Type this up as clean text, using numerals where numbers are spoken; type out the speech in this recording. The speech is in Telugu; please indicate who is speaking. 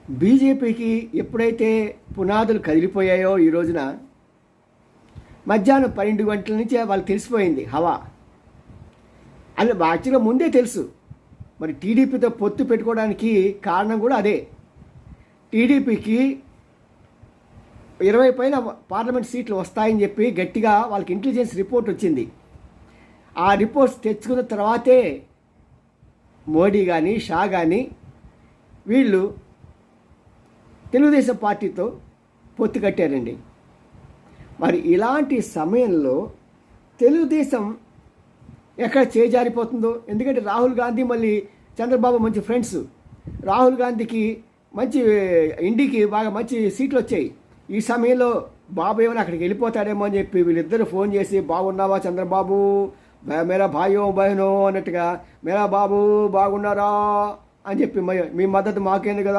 Speaker 1: బీజేపీకి ఎప్పుడైతే పునాదులు కదిలిపోయాయో ఈ రోజున మధ్యాహ్నం 12 గంటల నుంచి వాళ్ళకి తెలిసిపోయింది హవా. అది యాక్చువల్గా ముందే తెలుసు. మరి టీడీపీతో పొత్తు పెట్టుకోవడానికి కారణం కూడా అదే. టీడీపీకి 20 పైన పార్లమెంట్ సీట్లు వస్తాయని చెప్పి గట్టిగా వాళ్ళకి ఇంటెలిజెన్స్ రిపోర్ట్ వచ్చింది. ఆ రిపోర్ట్స్ తెచ్చుకున్న తర్వాతే మోడీ కానీ షా కానీ వీళ్ళు తెలుగుదేశం పార్టీతో పొత్తు కట్టారండి. మరి ఇలాంటి సమయంలో తెలుగుదేశం ఎక్కడ చేజారిపోతుందో, ఎందుకంటే రాహుల్ గాంధీ మళ్ళీ చంద్రబాబు మంచి ఫ్రెండ్స్. రాహుల్ గాంధీకి మంచి ఇండికి బాగా మంచి సీట్లు వచ్చాయి. ఈ సమయంలో బాబు ఏమైనా అక్కడికి వెళ్ళిపోతాడేమో అని చెప్పి వీళ్ళిద్దరూ ఫోన్ చేసి, బాగున్నావా చంద్రబాబు, మేరా భాయో బహనో అన్నట్టుగా, మేరా బాబు బాగున్నారా అని చెప్పి, మీ మద్దతు మాకేంది కదా